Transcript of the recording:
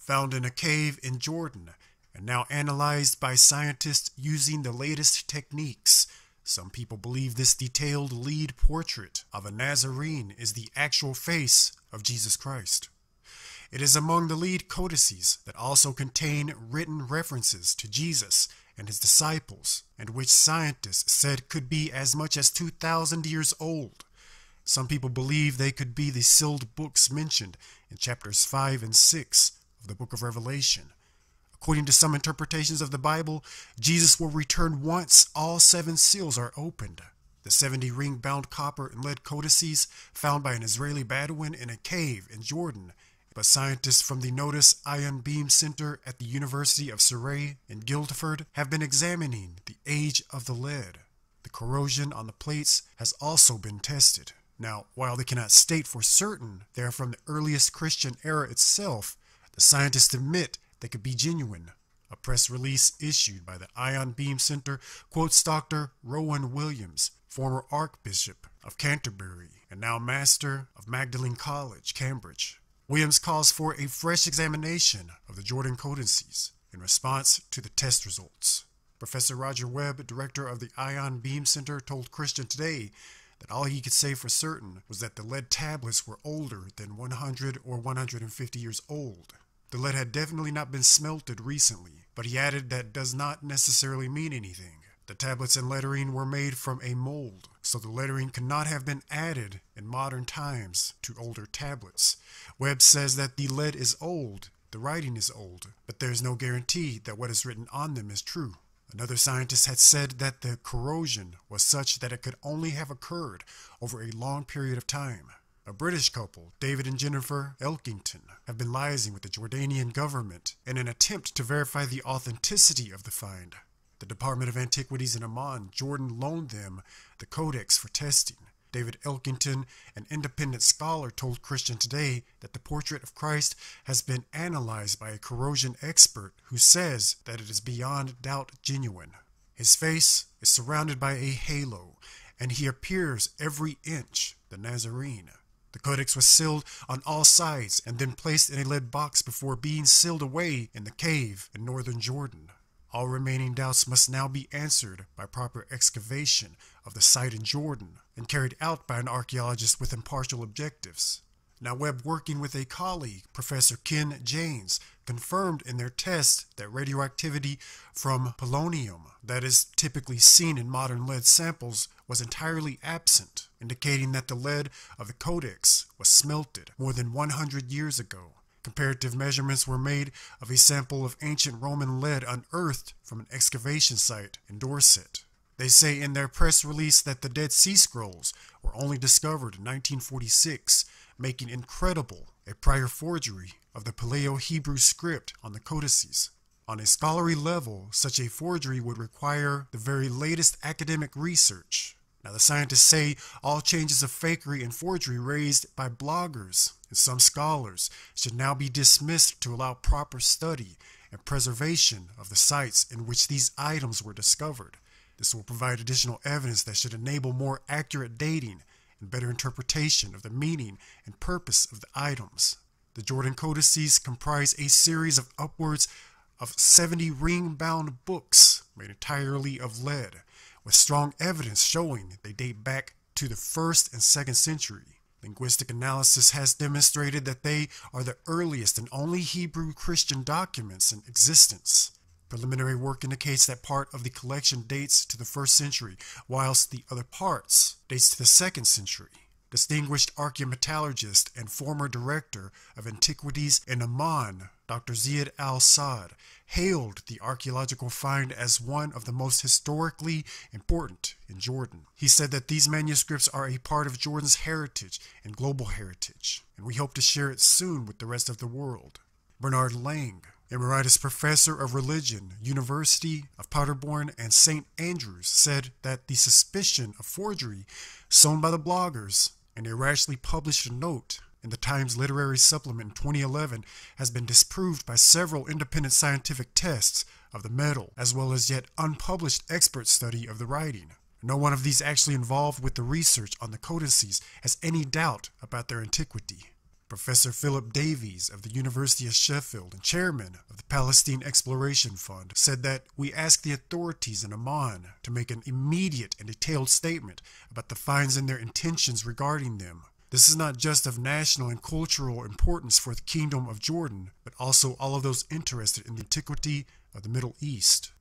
found in a cave in Jordan and now analyzed by scientists using the latest techniques. Some people believe this detailed lead portrait of a Nazarene is the actual face of Jesus Christ. It is among the lead codices that also contain written references to Jesus and his disciples, and which scientists said could be as much as 2,000 years old. Some people believe they could be the sealed books mentioned in chapters 5 and 6 of the book of Revelation. According to some interpretations of the Bible, Jesus will return once all 7 seals are opened. The 70 ring-bound copper and lead codices found by an Israeli Bedouin in a cave in Jordan, but scientists from the Notice Ion Beam Center at the University of Surrey in Guildford have been examining the age of the lead. The corrosion on the plates has also been tested. Now, while they cannot state for certain they are from the earliest Christian era itself, the scientists admit they could be genuine. A press release issued by the Ion Beam Center quotes Dr. Rowan Williams, former Archbishop of Canterbury and now Master of Magdalene College, Cambridge. Williams calls for a fresh examination of the Jordan codices in response to the test results. Professor Roger Webb, director of the Ion Beam Center, told Christian Today that all he could say for certain was that the lead tablets were older than 100 or 150 years old. The lead had definitely not been smelted recently, but he added that does not necessarily mean anything. The tablets and lettering were made from a mold, so the lettering could not have been added in modern times to older tablets. Webb says that the lead is old, the writing is old, but there is no guarantee that what is written on them is true. Another scientist had said that the corrosion was such that it could only have occurred over a long period of time. A British couple, David and Jennifer Elkington, have been liaising with the Jordanian government in an attempt to verify the authenticity of the find. The Department of Antiquities in Amman, Jordan, loaned them the codex for testing. David Elkington, an independent scholar, told Christian Today that the portrait of Christ has been analyzed by a corrosion expert who says that it is beyond doubt genuine. His face is surrounded by a halo, and he appears every inch the Nazarene. The codex was sealed on all sides and then placed in a lead box before being sealed away in the cave in northern Jordan. All remaining doubts must now be answered by proper excavation of the site in Jordan and carried out by an archaeologist with impartial objectives. Now, Webb, working with a colleague, Professor Ken Janes, confirmed in their tests that radioactivity from polonium that is typically seen in modern lead samples was entirely absent, indicating that the lead of the codex was smelted more than 100 years ago. Comparative measurements were made of a sample of ancient Roman lead unearthed from an excavation site in Dorset. They say in their press release that the Dead Sea Scrolls were only discovered in 1946, making incredible a prior forgery of the Paleo-Hebrew script on the codices. On a scholarly level, such a forgery would require the very latest academic research. Now, the scientists say all changes of fakery and forgery raised by bloggers and some scholars should now be dismissed to allow proper study and preservation of the sites in which these items were discovered. This will provide additional evidence that should enable more accurate dating and better interpretation of the meaning and purpose of the items. The Jordan codices comprise a series of upwards of 70 ring-bound books made entirely of lead, with strong evidence showing they date back to the 1st and 2nd century. Linguistic analysis has demonstrated that they are the earliest and only Hebrew Christian documents in existence. Preliminary work indicates that part of the collection dates to the 1st century, whilst the other parts dates to the 2nd century. Distinguished archaeometallurgist and former director of antiquities in Amman, Dr. Ziad al-Saad, hailed the archaeological find as one of the most historically important in Jordan. He said that these manuscripts are a part of Jordan's heritage and global heritage, and we hope to share it soon with the rest of the world. Bernard Lang, Emeritus Professor of Religion, University of Paderborn and St. Andrews, said that the suspicion of forgery sown by the bloggers and a rashly published note in the Times Literary Supplement in 2011 has been disproved by several independent scientific tests of the metal, as well as yet unpublished expert study of the writing. No one of these actually involved with the research on the codices has any doubt about their antiquity. Professor Philip Davies of the University of Sheffield and chairman of the Palestine Exploration Fund, said that we ask the authorities in Amman to make an immediate and detailed statement about the finds and their intentions regarding them. This is not just of national and cultural importance for the Kingdom of Jordan, but also all of those interested in the antiquity of the Middle East.